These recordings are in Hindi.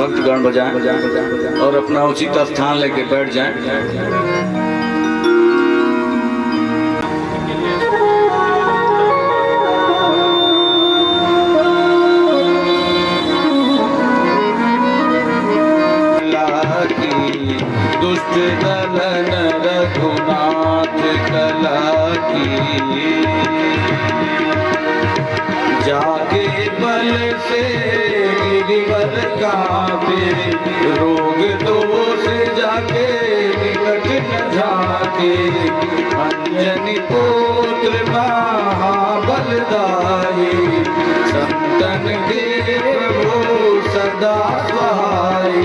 भक्तगण बजाएं और अपना उचित स्थान लेके बैठ जाएं। दुष्ट दलन रघुनाथ कला की, जाके बल से गिरिवर कांपे, रोग दोष जाके निकट न झाके, अंजनी पुत्र महाबलदाई, संतन के वो सदा सहाई,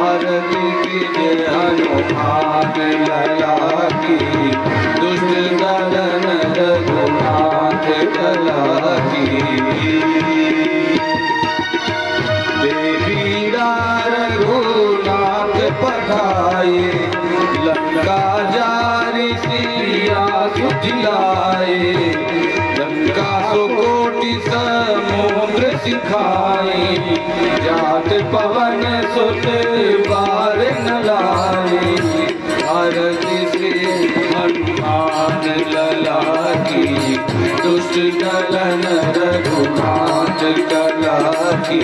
आरती कीजिए हनुमान लला की, दुष्ट दलन रघुनाथ कला की। देवी रघुनाथ पठाए, लंका जारी सिया सुझलाए, लंका सो कोटि समुद्र सिखाए, जात पवन सुत बार न लाए, आरती श्री हनुमान लला की, दुष्ट दलन रघुनाथ कला की।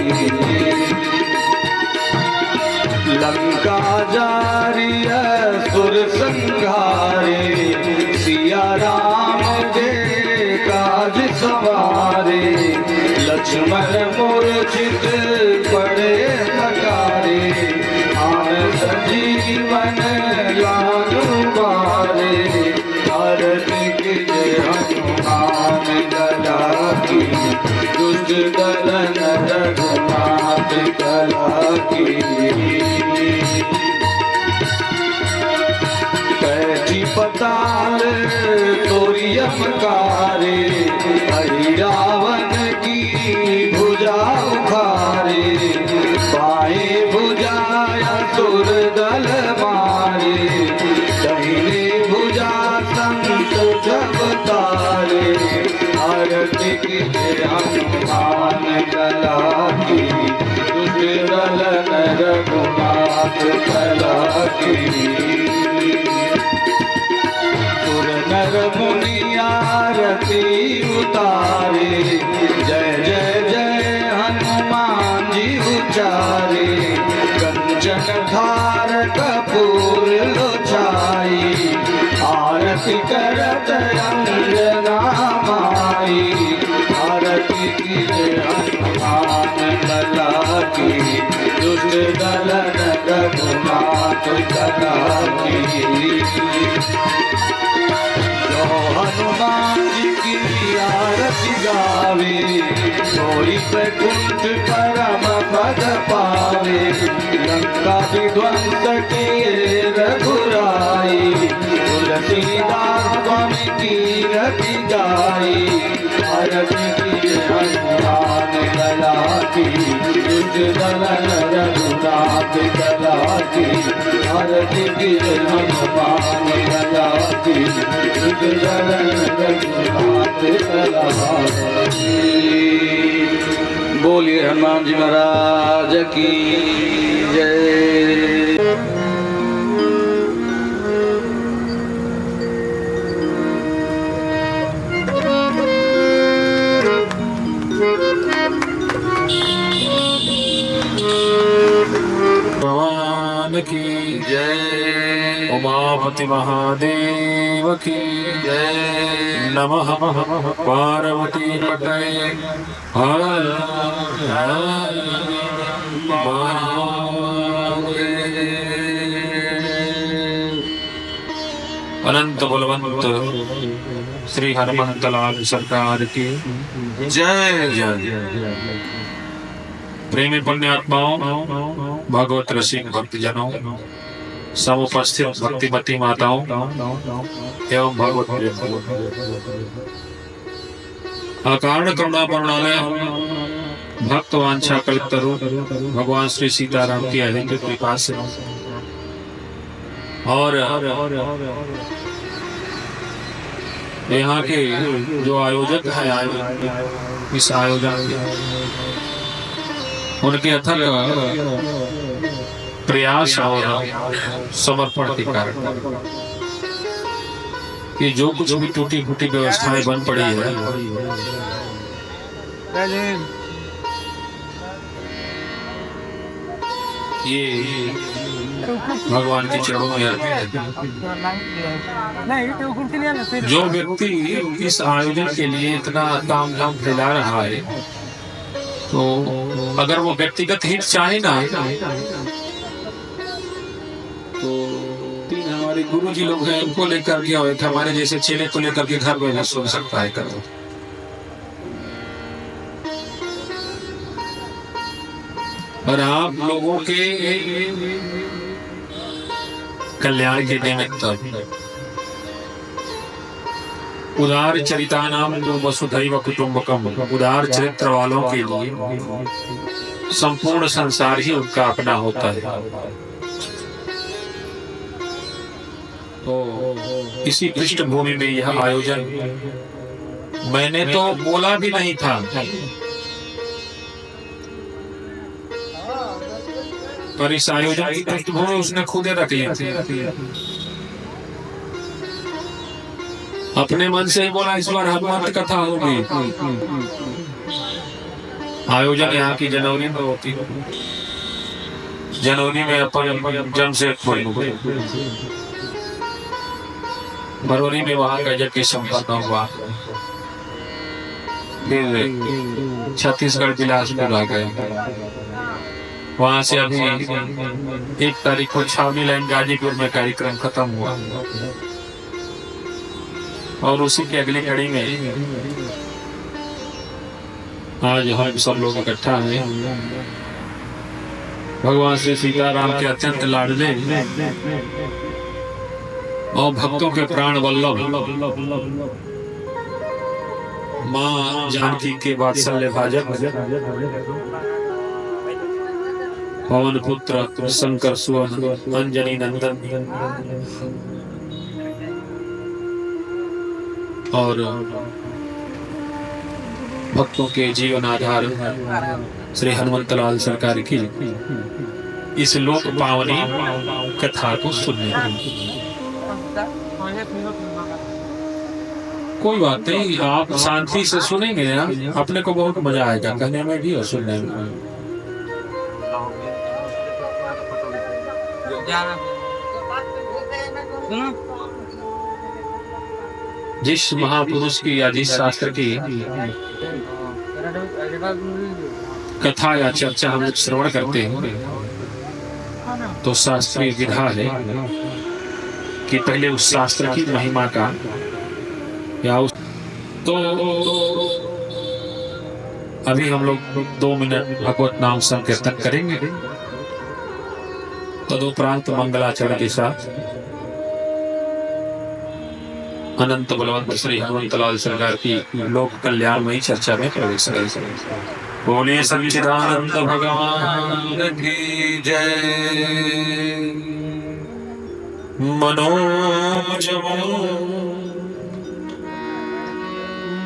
लंका जारी असुर संहारे, सिया राम के काज सवारे, लक्ष्मण मूर्छित पड़े थकारे, आन संजीवन लानु बारे, आरती कीजिए हनुमान लला की, दुष्ट दलन रघुनाथ कला की। कैची पताल तोरी अमकारे, रावण की भुजा उखारे, बाएं भुजा असुर दल मारे, दाहिने भुजा संत जब तारे, आरती कीजिए हनुमान लला की, दुष्ट दलन रघुनाथ कला की। नर मुनि आरती उतारे, जय जय जय हनुमान जी उचारे, कंचन धार कपूर लोचाई, आरती करत अंजना माई, आरती कीजिए हनुमान लला की, दुष्ट दलन रघुनाथ कला की। हनुमान जी की आरती गावे, सोई बैकुंठ परम पद पावे, लंका विध्वंस किए रघुराई, तुलसीदास स्वामी की रति गाई, आरती कीजिए हनुमान लला की, दुष्ट दलन रघुनाथ कला की, आरती कीजिए हनुमान लला की, दुष्ट दलन रघुनाथ कला की। बोलिए हनुमान जी महाराज की जय। भगवान की जय। उमापति महादेव की जय। नमः पार्वती पतये हर हर अनंत बलवंत श्री हनुमंत लाल सरकार की जय जय। प्रेमी पुण्यात्माओं, भगवत रसिक भक्तजनों, समुपस्थित भक्तिमती माताओं एवं भगवत अकारण करुणा पूर्णालय भक्त वांछा कल्पतरु भगवान श्री सीताराम की अहिंद कृपा से और यहाँ के जो आयोजक है इस आयोजन उनके अथक प्रयास और समर्पण के कारण ये जो कुछ भी टूटी फूटी व्यवस्थाएं बन पड़ी है, ये भगवान के चरणों में अर्पित है। जो व्यक्ति इस आयोजन के लिए इतना तामझाम फैला रहा है, तो अगर वो व्यक्तिगत हित चाहे ना, तो तीन हमारे गुरु जी लोग हैं, उनको लेकर के और एक हमारे जैसे चेले को लेकर के घर में सुन सकता है कर दो। और आप लोगों के कल्याण के निमित्त उदार चरितानाम वसुधैव कुटुंबकम, उदार चरित्र वालों के लिए संपूर्ण संसार ही उनका अपना होता है। तो इसी पृष्ठभूमि में यह आयोजन मैंने तो बोला भी नहीं था, पर इस आयोजन की पृष्ठभूमि उसने खुद रख ली थी। अपने मन से ही बोला इस बार हनुमंत कथा होगी। आयोजन यहाँ की जनवरी में होती है, जनवरी में अपन जमशेदपुर, फरवरी में वहां का यज्ञ संपन्न हुआ, फिर छत्तीसगढ़ बिलासपुर आ गए, वहां से अभी 1 तारीख को छावनी लाइन गाजीपुर में कार्यक्रम खत्म हुआ, और उसी की अगली कड़ी में आज हम सब लोग इकट्ठा हैं भगवान श्री सीताराम के अत्यंत लाडले और भक्तों के प्राण वल्लभ मां जानकी के वात्सल्य भाजक पवन पुत्र शंकर सुवन अंजनी नंदन और भक्तों के जीवन आधार श्री हनुमंतलाल सरकार की इस लोक पावनी कथा को सुनने। कोई बात नहीं, आप शांति से सुनेंगे ना, अपने को बहुत मजा आएगा कहने में भी और सुनने में। जिस महापुरुष की या जिस शास्त्र की कथा या चर्चा हम लोग श्रवण करते हैं, तो शास्त्रीय विधा है कि पहले उस शास्त्र की महिमा का या उस तो अभी हम लोग 2 मिनट भगवत नाम संकीर्तन करेंगे, तदुपरांत मंगलाचरण के साथ अनंत बलवंत श्री हनुमंतलाल सरकार की लोक कल्याणमयी चर्चा में प्रवेश करेंगे। बोलिए सच्चिदानंद भगवान की जय। मनोज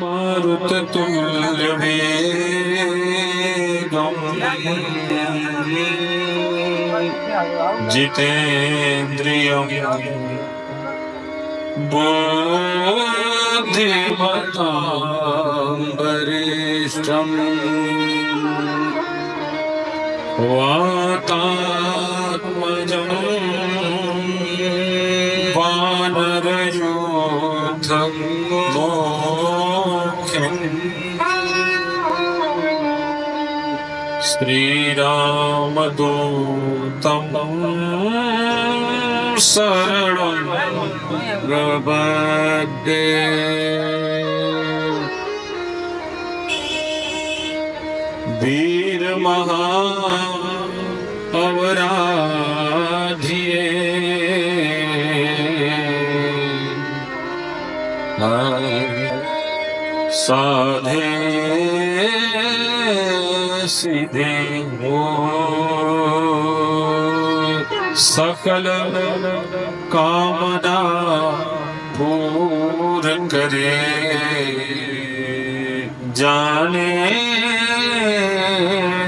मारुत तुल्य वेगम जितेन्द्रियं बुद्धिमतां वरिष्ठं वातात्मजं वानरयूथं मोक्षं श्रीरामदूतं शरणं प्रपद्ये। वीर महा अपराधिये साधे सीधे हो सकल कामना पूर्ण करे जाने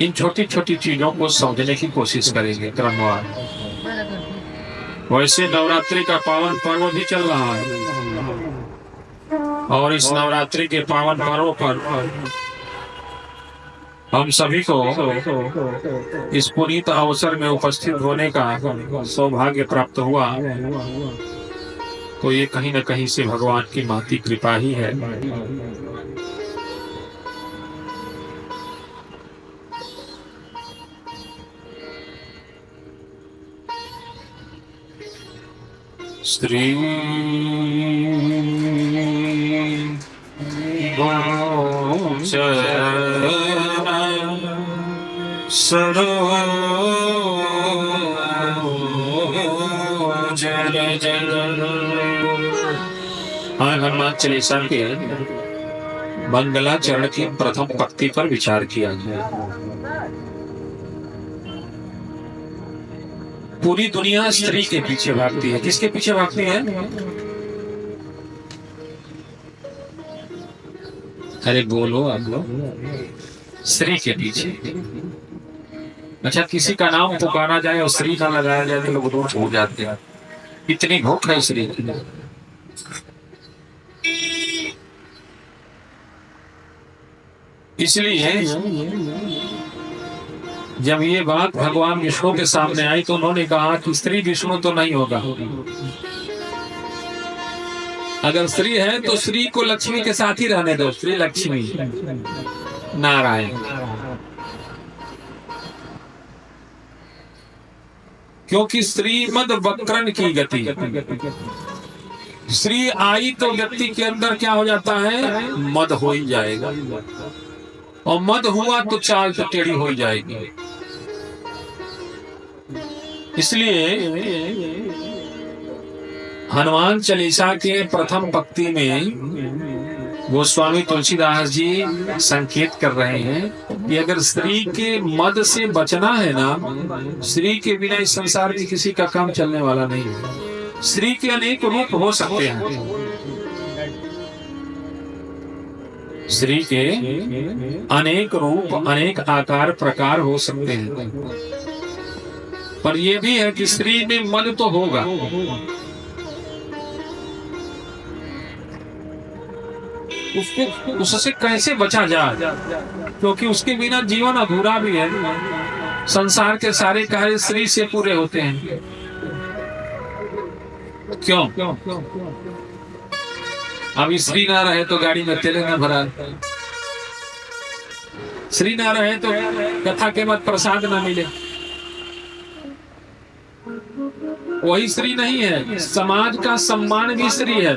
इन छोटी छोटी चीजों को समझने की कोशिश करेंगे क्रमवार। वैसे नवरात्रि का पावन पर्व भी चल रहा है और इस नवरात्रि के पावन पर्व पर हम सभी को इस पुनीत अवसर में उपस्थित होने का सौभाग्य प्राप्त हुआ, तो ये कहीं न कहीं से भगवान की महती कृपा ही है। श्री हनुमान चालीसा के मंगलाचरण की प्रथम पंक्ति पर विचार किया गया। पूरी दुनिया स्त्री के पीछे भागती है। किसके पीछे भागती है? अरे बोलो आप लोग। स्त्री के पीछे। अच्छा, किसी का नाम पुकारा जाए और स्त्री ना लगाया जाए तो लोग रोष हो जाते हैं। इतनी भूख है स्त्री की। इसलिए जब ये बात भगवान विष्णु के सामने आई तो उन्होंने कहा कि स्त्री विष्णु तो नहीं होगा। अगर स्त्री है तो स्त्री को लक्ष्मी के साथ ही रहने दो। श्री लक्ष्मी नारायण। क्योंकि स्त्री मद वक्रन की गति। स्त्री आई तो व्यक्ति के अंदर क्या हो जाता है? मद हो ही जाएगा, और मद हुआ तो चाल तो टेढ़ी हो जाएगी। इसलिए हनुमान चालीसा के प्रथम पंक्ति में गोस्वामी तुलसीदास जी संकेत कर रहे हैं कि अगर स्त्री के मद से बचना है ना, स्त्री के बिना इस संसार में किसी का काम चलने वाला नहीं है। स्त्री के अनेक रूप हो सकते हैं। स्त्री के अनेक रूप, अनेक आकार प्रकार हो सकते हैं, पर यह भी है कि स्त्री में मद तो होगा। उससे कैसे बचा जाए, क्योंकि उसके बिना जीवन अधूरा भी है। संसार के सारे कार्य स्त्री से पूरे होते हैं। क्यों? अब स्त्री ना रहे तो गाड़ी में तेल न भरा, स्त्री ना रहे तो कथा के मत प्रसाद ना मिले। वही स्त्री नहीं है, समाज का सम्मान भी स्त्री है,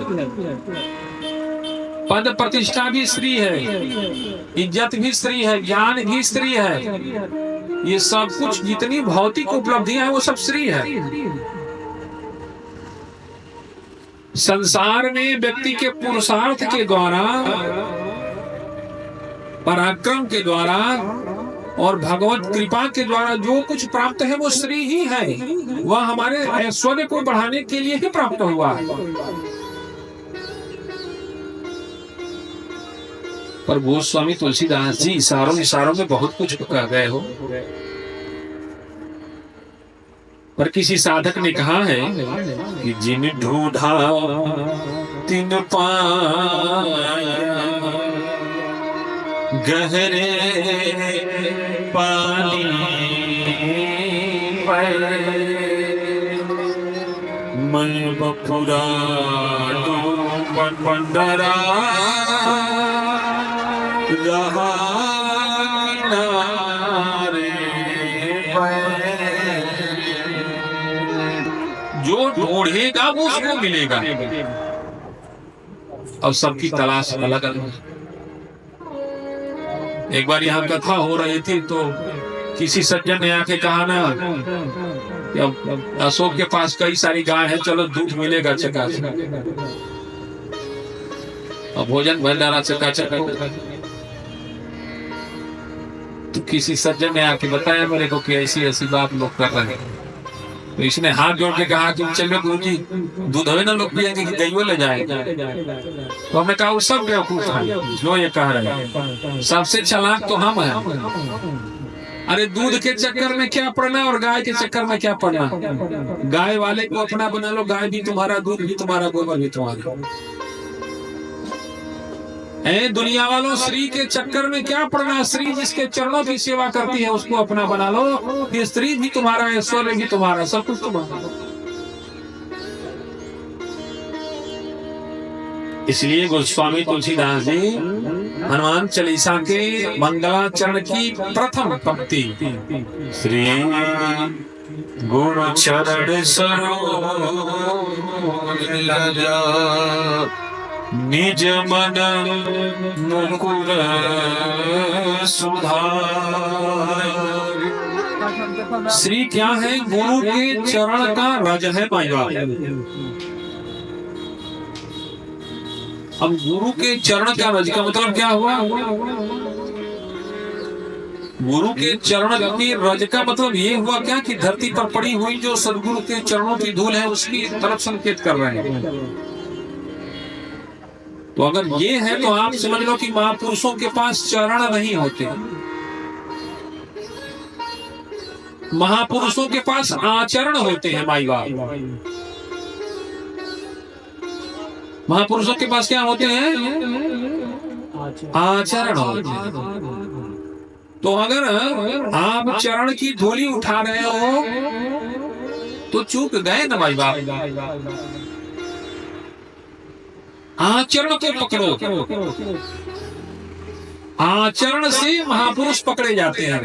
पद प्रतिष्ठा भी स्त्री है, इज्जत भी स्त्री है, ज्ञान भी स्त्री है। ये सब कुछ जितनी भौतिक उपलब्धियां हैं वो सब स्त्री है। संसार में व्यक्ति के पुरुषार्थ के द्वारा, पराक्रम के द्वारा और भगवत कृपा के द्वारा जो कुछ प्राप्त है वो स्त्री ही है। वह हमारे ऐश्वर्य को बढ़ाने के लिए ही प्राप्त हुआ है। पर गोस्वामी तुलसीदास जी इशारों में बहुत कुछ कह गए हो। पर किसी साधक ने कहा है कि जिन ढूंढा तिन पाया, गहरे पानी मैं बपुरा डरा रहा जो ढूंढेगा वो उसको मिलेगा। और सबकी तलाश अलग अलग। एक बार यहाँ कथा हो रही थी तो किसी सज्जन ने आके कहा ना, अशोक के पास कई सारी गाय है, चलो दूध मिलेगा चकाचक, और भोजन भंडारा चकाचक। तो किसी सज्जन ने आके बताया मेरे को कि ऐसी ऐसी बात लोग कर रहे हैं। तो इसने हाथ जोड़ के कहा कि चलो गुरुजी, दूध है ना लोग पिएंगे कि गईयो ले जाएंगे। तो हमने कहा वो सब बेवकूफ है जो ये कह रहे हैं, सबसे चालाक तो हम हैं। अरे दूध के चक्कर में क्या पड़ना और गाय के चक्कर में क्या पड़ना। गाय वाले को अपना बना लो, गाय भी तुम्हारा, दूध भी तुम्हारा, गोबर भी तुम्हारा। दुनिया वालों, स्त्री के चक्कर में क्या पड़ना। स्त्री जिसके चरणों की सेवा करती है उसको अपना बना लो। ये स्त्री भी तुम्हारा, ऐश्वर्य भी तुम्हारा, सब कुछ तुम्हारा। इसलिए गोस्वामी तुलसीदास जी हनुमान चालीसा के मंगलाचरण की प्रथम पंक्ति, श्री गुरु चरण सरोज निज मन मुकुर सुधार। श्री क्या है? गुरु के चरण का रज है माइवा। अब गुरु के चरण का रज का मतलब क्या हुआ? गुरु के चरण की रज का मतलब ये हुआ क्या कि धरती पर पड़ी हुई जो सदगुरु के चरणों की धूल है उसकी तरफ संकेत कर रहे हैं। तो अगर ये है तो आप समझ लो कि महापुरुषों के पास चरण नहीं होते, महापुरुषों के पास आचरण होते हैं माई बाप। महापुरुषों के पास क्या होते हैं? आचरण होते हैं। तो अगर आप चरण की धूली उठा रहे हो तो चूक गए ना भाई बाप। आचरण को पकड़ो, आचरण से महापुरुष पकड़े जाते हैं।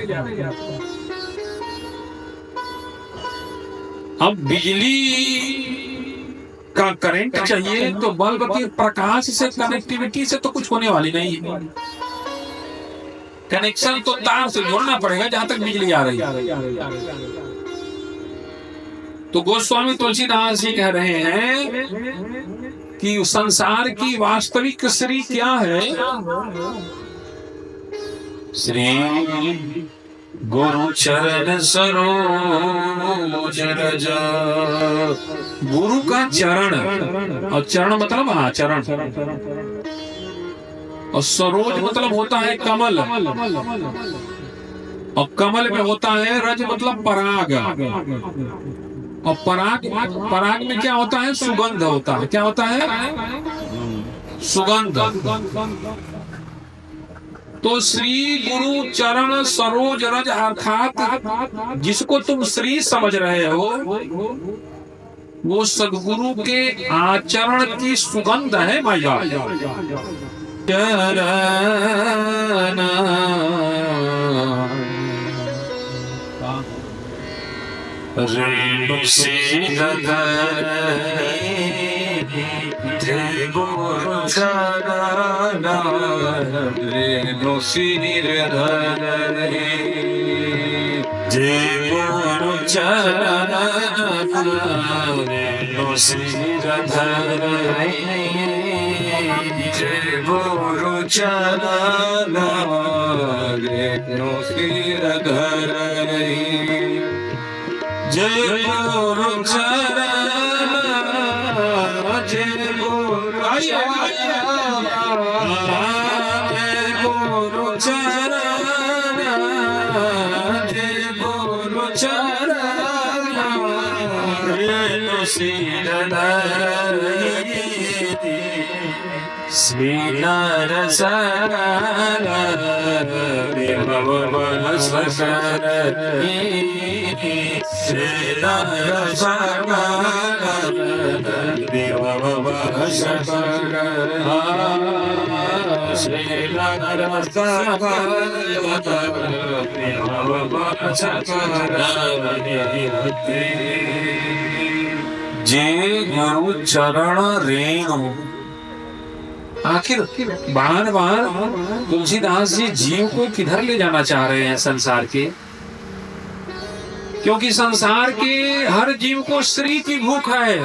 अब बिजली का करंट चाहिए तो बल्ब के प्रकाश से, कनेक्टिविटी से तो कुछ होने वाली नहीं है। कनेक्शन तो तार से जोड़ना पड़ेगा जहां तक बिजली आ रही है। तो गोस्वामी तुलसीदास जी कह रहे हैं कि संसार की वास्तविक श्री क्या है? श्री गुरु चरण सरोज रज। गुरु का चरण, और चरण मतलब आचरण, और सरोज मतलब होता है कमल, और कमल में होता है रज मतलब पराग, और पराग में क्या होता है? सुगंध होता है। क्या होता है? सुगंध। तो श्री गुरु चरण सरोज रज अर्थात जिसको तुम श्री समझ रहे हो वो सदगुरु के आचरण की सुगंध है माया। रेणु गुरु चरण, रेणु सिरधर जय गुरु चरण, रेणु सिरधर जय गुरु चरण, रेणु सिरधर जय गुरु चरण, जय गुरु चरण, जय गुरु चरण, रेणु सिरधर श्री नरसर जे गुरु चरण रेणु। आखिर बार बार तुलसीदास जी जीव को किधर ले जाना चाह रहे हैं संसार के? क्योंकि संसार के हर जीव को श्री की भूख है।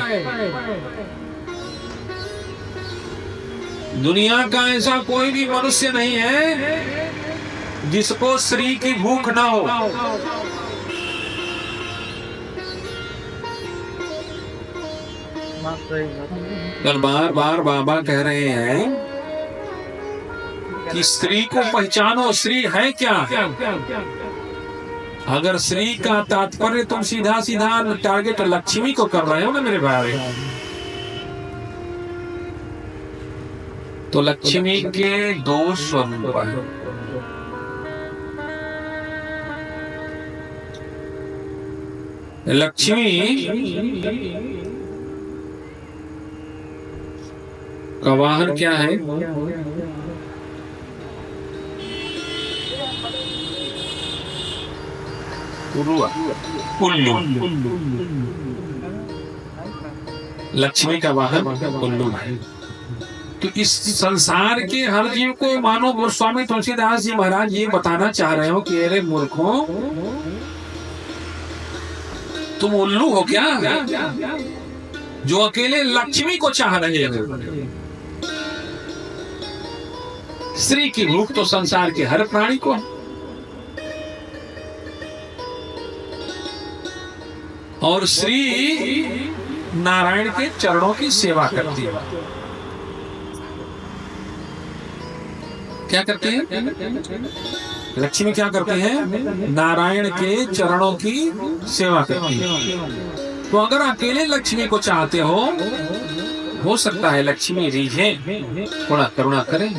दुनिया का ऐसा कोई भी मनुष्य नहीं है जिसको श्री की भूख ना हो। बार बार बाबा कह रहे हैं कि स्त्री को पहचानो। स्त्री है क्या? अगर श्री का तात्पर्य तुम सीधा सीधा टारगेट लक्ष्मी को कर रहे हो ना मेरे भाई, तो लक्ष्मी के दो स्वरूप हैं। लक्ष्मी का वाहन क्या है? उल्लू। लक्ष्मी का वाहन उल्लू है। तो इस संसार के हर जीव को मानो गोस्वामी तुलसीदास जी महाराज ये बताना चाह रहे हो कि अरे मूर्खों, तुम उल्लू हो क्या जो अकेले लक्ष्मी को चाह रहे हो? स्त्री की भूख तो संसार के हर प्राणी को है, और श्री नारायण के चरणों की सेवा करती है। क्या करते हैं? लक्ष्मी क्या करते हैं? नारायण के चरणों की सेवा करती है। तो अगर अकेले लक्ष्मी को चाहते हो सकता है लक्ष्मी रीझे, थोड़ा करुणा करें,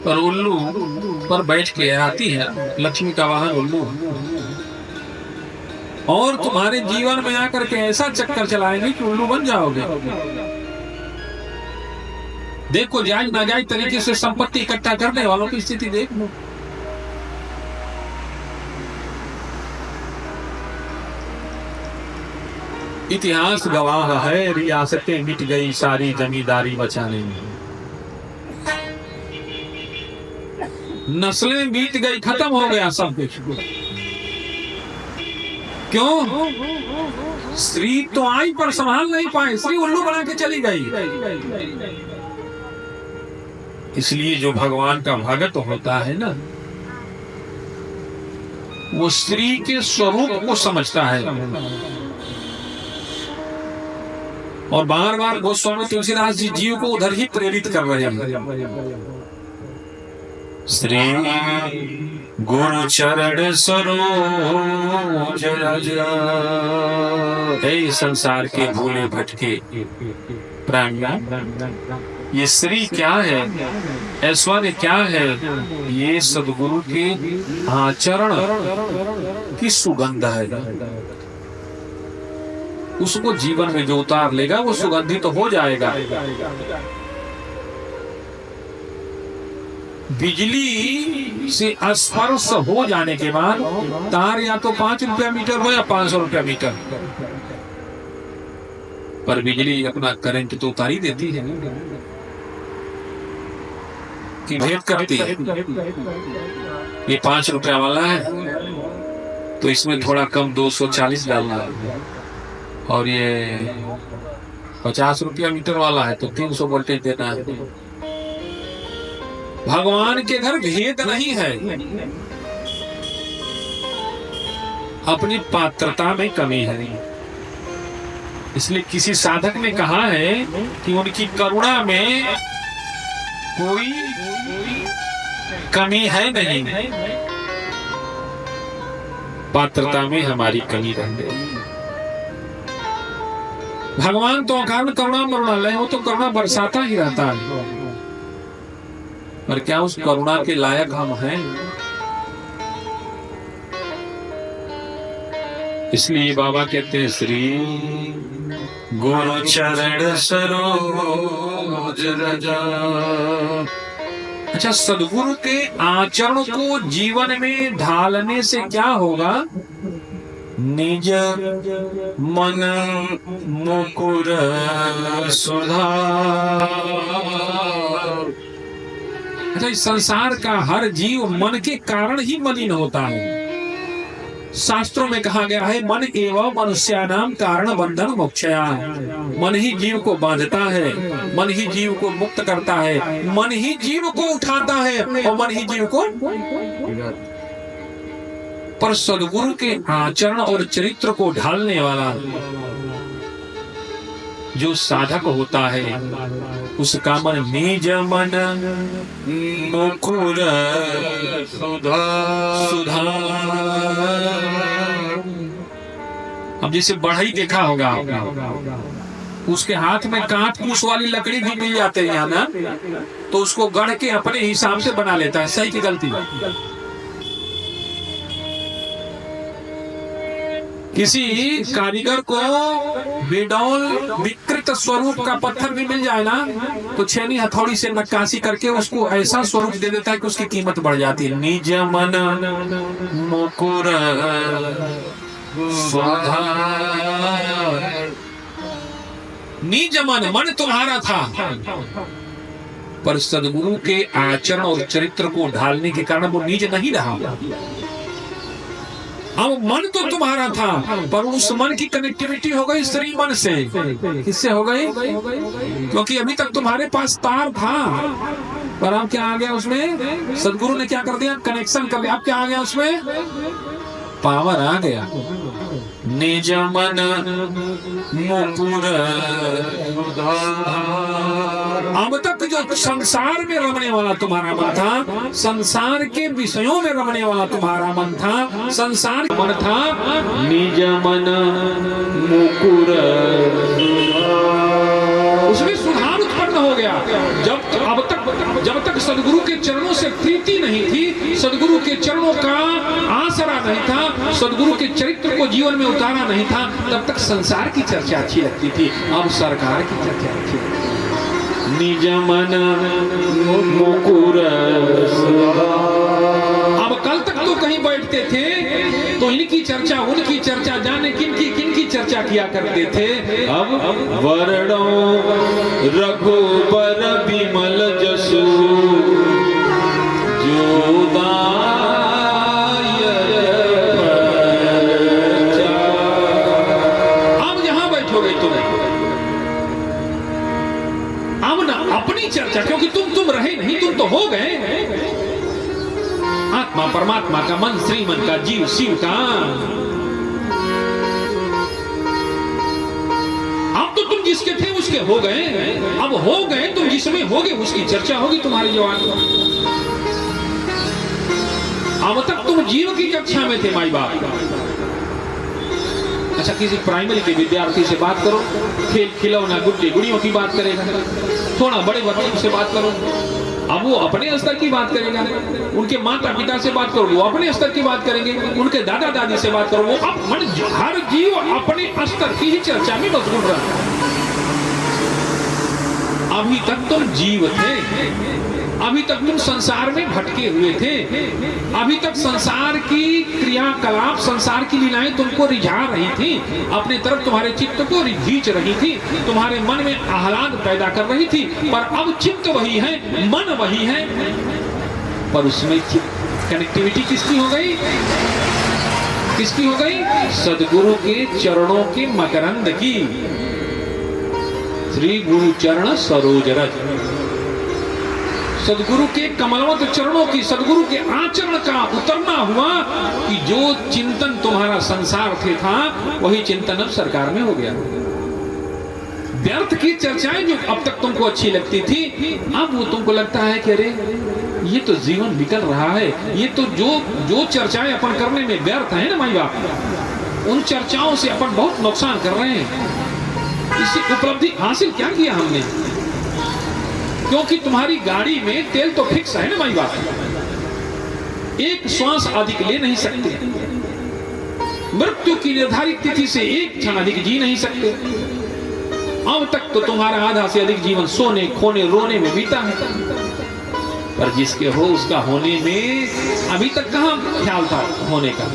पर उल्लू पर बैठ के आती है। लक्ष्मी का वाहन उल्लू, और तुम्हारे जीवन में आकर के ऐसा चक्कर चलाएंगे कि उल्लू बन जाओगे। देखो, जायज नाजायज तरीके से संपत्ति इकट्ठा करने वालों की स्थिति देख लो। इतिहास गवाह है, रियासतें मिट गई सारी जमींदारी बचाने में, नस्लें बीत गई, खत्म हो गया सब कुछ। क्यों? स्त्री तो आई पर संभाल नहीं पाए, स्त्री उल्लू बना के चली गई। इसलिए जो भगवान का भगत होता है ना, वो स्त्री के स्वरूप को समझता है। और बार बार गोस्वामी तुलसीदास जी जीव को उधर ही प्रेरित कर रहे हैं। श्री गुरु चरण सरोज रज, हे संसार के भूले भटके प्राणियों, ये श्री क्या है, ऐश्वर्य क्या है? ये सदगुरु के चरण की सुगंध है। उसको जीवन में जो उतार लेगा वो सुगंधित तो हो जाएगा। बिजली से स्पर्श हो जाने के बाद तार या तो 5 रुपया मीटर हो या 500 रुपया मीटर, पर बिजली अपना करंट तो उतार ही देती है कि भेद करती है। ये 5 रुपया वाला है तो इसमें थोड़ा कम 240 डालना है, और ये 50 रुपया मीटर वाला है तो 300 वोल्टेज देना है। भगवान के घर भेद नहीं है, अपनी पात्रता में कमी है। इसलिए किसी साधक ने कहा है कि उनकी करुणा में कोई कमी है नहीं, पात्रता में हमारी कमी रह गई। भगवान तो अकारण करुणा मरुणालय, वो तो करुणा बरसाता ही रहता है, पर क्या उस करुणा के लायक हम हैं? इसलिए बाबा कहते हैं श्री गुरु चरण सरोज रजा। अच्छा, सदगुरु के आचरण को जीवन में ढालने से क्या होगा? निज मन मुकुर सुधार। अच्छा, इस संसार का हर जीव मन के कारण ही मलिन होता है। शास्त्रों में कहा गया है, मन एवं मनुष्यानाम कारण बंधन मोक्षया। मन ही जीव को बांधता है, मन ही जीव को मुक्त करता है, मन ही जीव को उठाता है और मन ही जीव को। पर सद्गुरु के आचरण और चरित्र को ढालने वाला जो साधक होता है उसका मन निज मन मुकुर सुधा। अब जैसे बढ़ई देखा होगा आपने, उसके हाथ में काट कूस वाली लकड़ी भी मिल जाते हैं यहाँ ना, तो उसको गढ़ के अपने हिसाब से बना लेता है। सही की गलती? किसी कारीगर को बेडौल विकृत स्वरूप का पत्थर भी मिल जाए ना, तो छेनी हथौड़ी से नक्काशी करके उसको ऐसा स्वरूप दे देता है कि उसकी कीमत बढ़ जाती है। निज मन मुकुर सुधा। निज मन, मन तुम्हारा था, पर सदगुरु के आचरण और चरित्र को ढालने के कारण वो निज नहीं रहा। अब मन तो तुम्हारा था, पर उस मन की कनेक्टिविटी हो गई श्री मन से। किससे हो गई? क्योंकि अभी तक तुम्हारे पास तार था, पर अब क्या आ गया उसमें? सदगुरु ने क्या कर दिया? कनेक्शन कर दिया। अब क्या आ गया उसमें? पावर आ गया। निज मन मुकुर। अब तक जो संसार में रमने वाला तुम्हारा मन था, संसार के विषयों में रमने वाला तुम्हारा मन था, संसार मन था, निज मन मुकुर। उसमें सुधार उत्पन्न हो गया। जब तक सदगुरु के चरणों से प्रीति नहीं थी, सदगुरु के चरणों का आसरा नहीं था, सदगुरु के चरित्र को जीवन में उतारा नहीं था, तब तक संसार की चर्चा अच्छी लगती थी। अब सरकार की चर्चा अच्छी लगती है। निज मन मुकुर। अब कल तक तो कहीं बैठते थे तो इनकी चर्चा उनकी चर्चा, जाने किनकी चर्चा किया करते थे। अब वर्णो रघुबर विमल जसु जोदा। अब जहां बैठोगे तुम, अब ना अपनी चर्चा, क्योंकि तुम रहे नहीं, तुम तो हो गए। आत्मा परमात्मा का, मन श्री मन का, जीव शिव का। अब तो तुम जिसके थे उसके हो गए, अब हो गए तुम जिसमें होगे उसकी चर्चा होगी तुम्हारी जवान। अब तक तुम जीव की कक्षा में थे माई बाप। अच्छा, किसी प्राइमरी के विद्यार्थी से बात करो, खेल खिलौना गुड्डे गुड़ियों की बात करेगा। थोड़ा बड़े बच्चों से बात करो, अब वो अपने स्तर की बात करेगा। उनके माता पिता से बात करो, वो अपने स्तर की बात करेंगे। उनके दादा दादी से बात करो, वो हर जीव अपने स्तर की ही चर्चा में मशगूल रहा। अभी तक तुम जीव थे, अभी तक तुम संसार में भटके हुए थे, अभी तक संसार की क्रियाकलाप, संसार की लीलाएं तुमको रिझा रही थी, अपने तरफ तुम्हारे चित्त को खींच रही थी, तुम्हारे मन में आह्लाद पैदा कर रही थी। पर अब चित्त वही है, मन वही है, पर उसमें कनेक्टिविटी किसकी हो गई? किसकी हो गई? सदगुरु के चरणों के मकरंद की। श्री गुरु चरण सरोज रज। सदगुरु के कमलवत चरणों की, सदगुरु के आचरण का उतरना हुआ कि जो चिंतन तुम्हारा संसार से था वही चिंतन अब सरकार में हो गया। व्यर्थ की चर्चाएं जो अब तक तुमको अच्छी लगती थी, अब वो तुमको लगता है कि अरे ये तो जीवन निकल रहा है, ये तो जो चर्चाएं अपन करने में व्यर्थ है ना माई बाप, उन चर्चाओं से अपन बहुत नुकसान कर रहे हैं। इससे उपलब्धि हासिल क्या किया हमने? क्योंकि तुम्हारी गाड़ी में तेल तो फिक्स है ना माई बाप, एक श्वास अधिक ले नहीं सकते, मृत्यु की निर्धारित तिथि से एक क्षण अधिक जी नहीं सकते। अब तक तो तुम्हारा आधा से अधिक जीवन सोने खोने रोने में बीता है, पर जिसके हो उसका होने में अभी तक कहां ख्याल था होने का।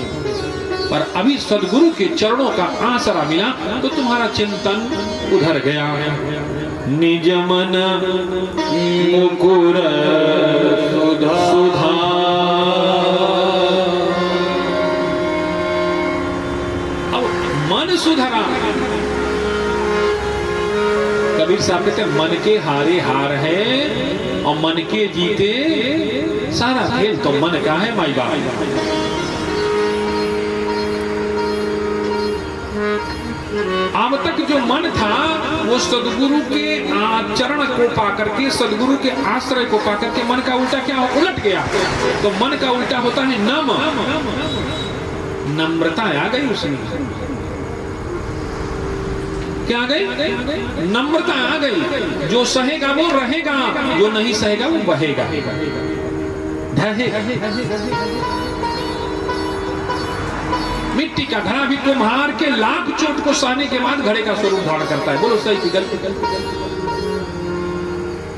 पर अभी सदगुरु के चरणों का आसरा मिला तो तुम्हारा चिंतन उधर गया। निज मन मुकुर सुधा। अब मन सुधरा। कबीर साहब कहते मन के हारे हार है और मन के जीते सारा खेल तो मन का है माई बाप। अब तक जो मन था वो सदगुरु के आचरण को पाकर के, सदगुरु के आश्रय को पाकर के मन का उल्टा क्या उलट गया। तो मन का उल्टा होता है नम, नम्रता आ गई उसमें। क्या आ गई? नम्रता आ गई। जो सहेगा वो रहेगा, जो नहीं सहेगा वो बहेगा, ढहेगा। मिट्टी का घड़ा भी कुम्हार के लाख चोट को सहने के बाद घड़े का स्वरूप धारण करता है। बोलो सही की गलती?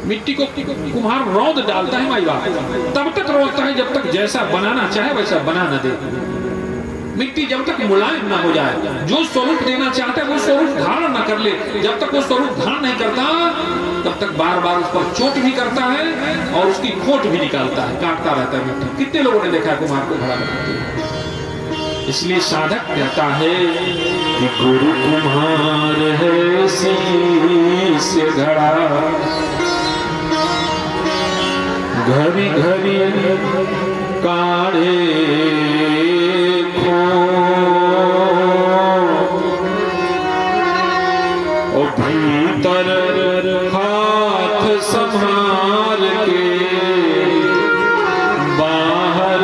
मिट्टी को कुम्हार रौंद डालता है माई बाप, तब तक रोकता है जब तक जैसा बनाना चाहे वैसा बना न दे। मिट्टी जब तक मुलायम ना हो जाए, जो स्वरूप देना चाहता है वो स्वरूप धारण ना कर ले, जब तक वो स्वरूप धारण नहीं करता तब तक बार बार उस पर चोट भी करता है और उसकी खोट भी निकालता है, काटता रहता है मिट्टी। कितने लोगों ने देखा है कुम्हार को घड़ा बनाते हैं। इसलिए साधक कहता है कि गुरु कुम्हार है शीश घड़ा, घड़ी घड़ी काढ़े खो, और भीतर हाथ संभाल के बाहर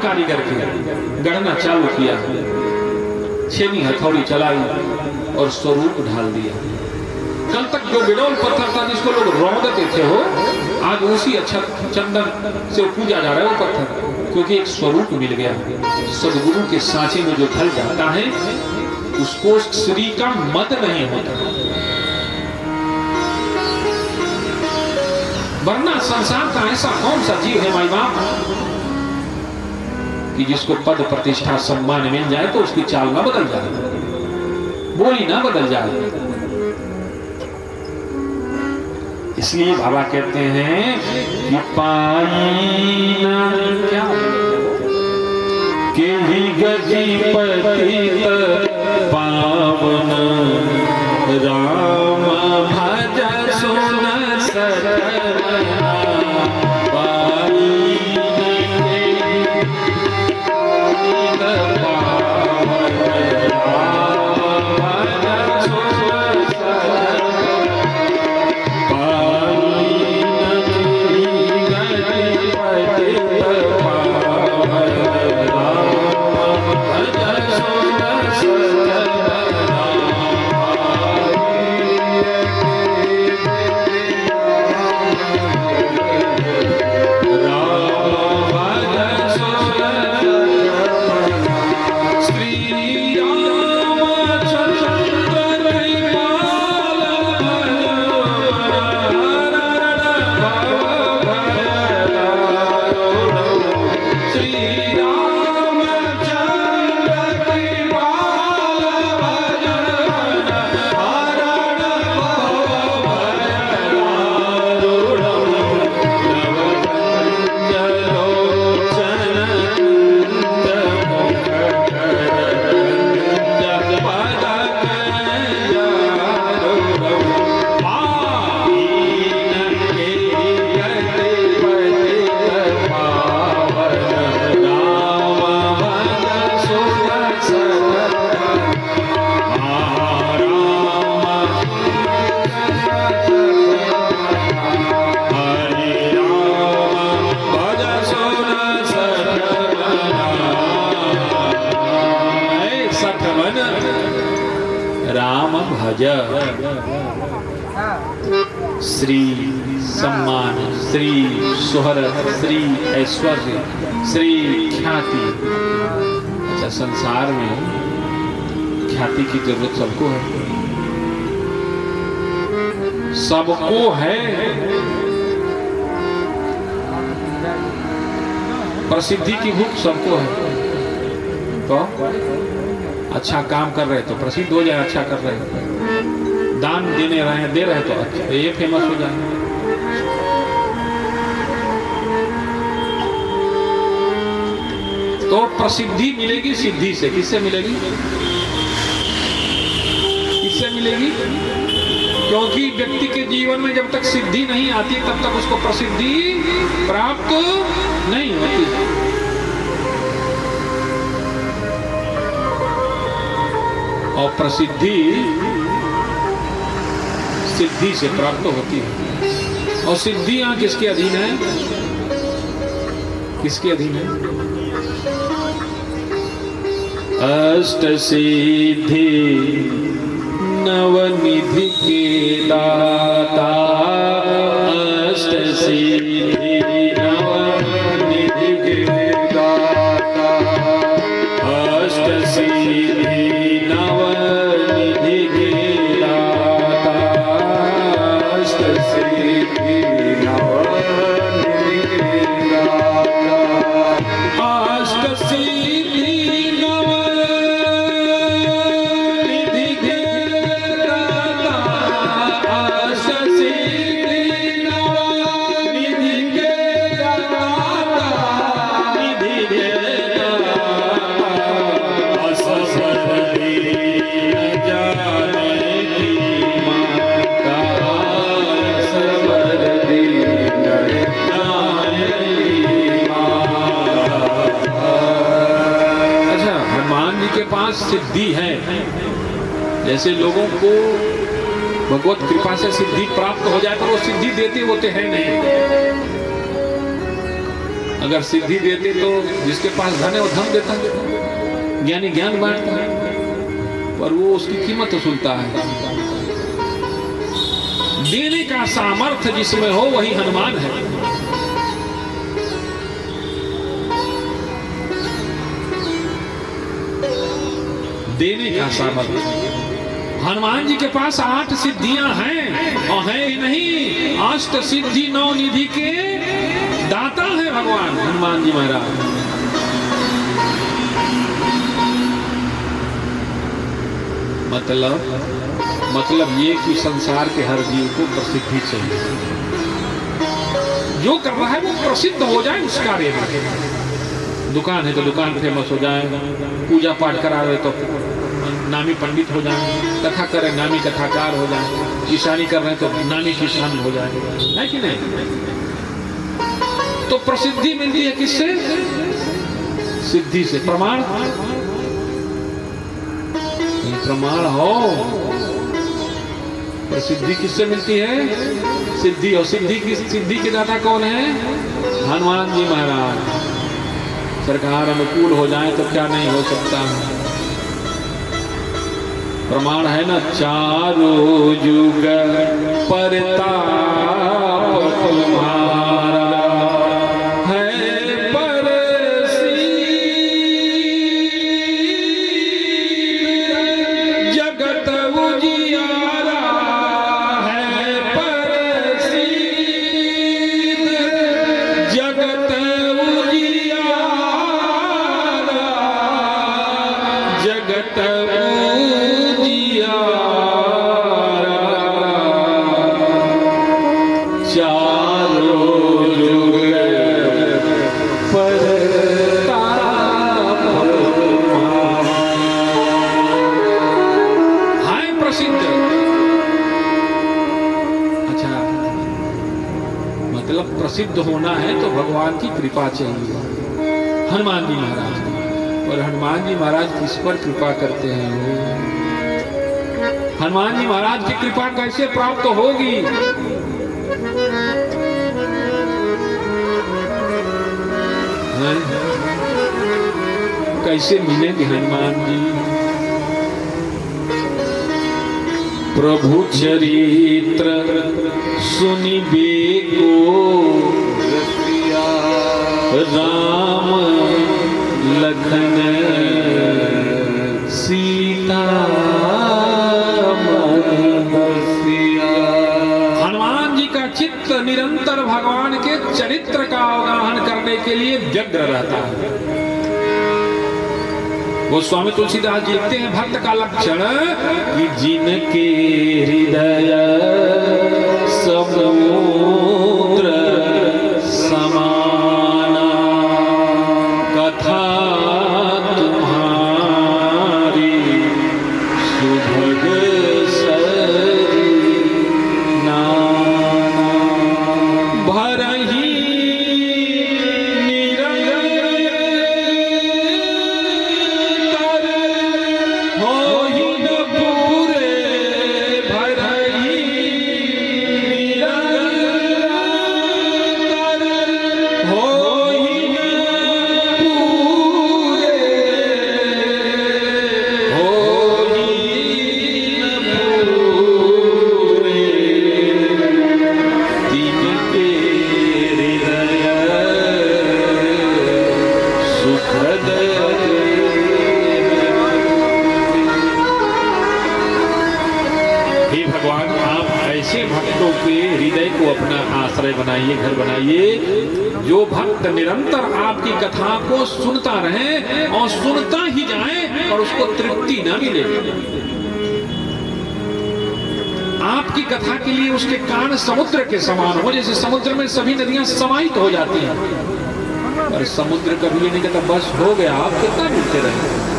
कारीगर के गढ़ना चालू किया, छेनी हथौड़ी चलाई और स्वरूप ढाल दिया। कल तक जो बिडोल पत्थर था जिसको लोग रौंदते थे वो आज उसी अच्छा चंदन से पूजा जा रहा है वो पत्थर, क्योंकि एक स्वरूप मिल गया। सदगुरु के सांचे में जो ढल जाता है उसको श्री का मत नहीं होता। वरना संसार का ऐसा कौन सा जीव है माई बाप कि जिसको पद प्रतिष्ठा सम्मान मिल जाए तो उसकी चाल ना बदल जाए, बोली ना बदल जाए। इसलिए बाबा कहते हैं कि पाई न क्या के ही गति पतित पावन, राम भज सुन सरना। भज श्री सम्मान, श्री शोहरत, श्री ऐश्वर्य, श्री ख्याति। अच्छा, संसार में ख्याति की जरूरत सबको है, सबको है। प्रसिद्धि की भूख सबको है। तो अच्छा काम कर रहे तो प्रसिद्ध हो जाए, अच्छा कर रहे दान देने रहे दे रहे तो अच्छा ये फेमस हो जाए। तो प्रसिद्धि मिलेगी सिद्धि से। किससे मिलेगी? किससे मिलेगी? क्योंकि व्यक्ति के जीवन में जब तक सिद्धि नहीं आती तब तक उसको प्रसिद्धि प्राप्त नहीं होती। और प्रसिद्धि सिद्धि से प्राप्त होती है। और सिद्धियां किसके अधीन है? किसके अधीन है? अष्ट सिद्धि नवनिधि के दाता, अष्ट सिद्धि नवनिधि के दाता, अष्ट सिद्धि नवनिधि के दाता, अष्ट सिद्धि नवनिधि के दाता, अष्ट सिद्धि सिद्धि है। जैसे लोगों को भगवत कृपा से सिद्धि प्राप्त हो जाए तो वो सिद्धि देते होते हैं नहीं। अगर सिद्धि देते तो जिसके पास धन है वो धन देता है, ज्ञानी ज्ञान बांटता है, पर वो उसकी कीमत वसूलता है। देने का सामर्थ्य जिसमें हो वही हनुमान है। देने का सामर्थ्य हनुमान जी के पास 8 सिद्धियां हैं और है ही नहीं, अष्ट सिद्धि 9 निधि के दाता है भगवान हनुमान जी महाराज। मतलब ये कि संसार के हर जीव को प्रसिद्धि चाहिए। जो कर रहा है वो प्रसिद्ध हो जाए उस कार्य में। दुकान है तो दुकान फेमस हो जाए, पूजा पाठ करा रहे तो नामी पंडित हो जाए, कथा कर रहे नामी कथाकार हो जाए, किसानी कर रहे तो नामी किसान हो जाए, है कि नहीं? तो प्रसिद्धि मिलती है किससे? सिद्धि से। प्रमाण प्रमाण हो, प्रसिद्धि किससे मिलती है? सिद्धि। और सिद्धि के दाता कौन है? हनुमान जी महाराज। सरकार अनुकूल हो जाए तो क्या नहीं हो सकता। प्रमाण है ना, चारों युग परताप तुम्हारा है परसीद, जगत उजियारा है परसीद, जगत जगत उजियारा, चारों युग परताप हाय प्रसिद्ध। अच्छा, मतलब प्रसिद्ध होना है तो भगवान की कृपा चाहिए। हनुमान जी महाराज, और हनुमान जी महाराज किस पर कृपा करते हैं? हनुमान जी महाराज की कृपा कैसे प्राप्त होगी? कैसे मिलेंगे हनुमान जी? प्रभु चरित्र सुनिबे को राम लखन सीता हनुमान जी का चित्त निरंतर भगवान के चरित्र का अवगाहन करने के लिए व्यग्र रहता है। वो स्वामी तुलसीदास जी लिखते हैं, भक्त का लक्षण कि जिनके हृदय समुद्र समाना कथा तुम्हारी सुभग सरी हे भगवान, आप ऐसे भक्तों के हृदय को अपना आश्रय बनाइए, घर बनाइए, जो भक्त निरंतर आपकी कथा को सुनता रहे और सुनता ही जाए और उसको तृप्ति न मिले। आपकी कथा के लिए उसके कान समुद्र के समान हो, जैसे समुद्र में सभी नदियां समाहित हो जाती हैं। पर समुद्र कभी ये नहीं कहता बस हो गया, आप कितना डूबते रहे।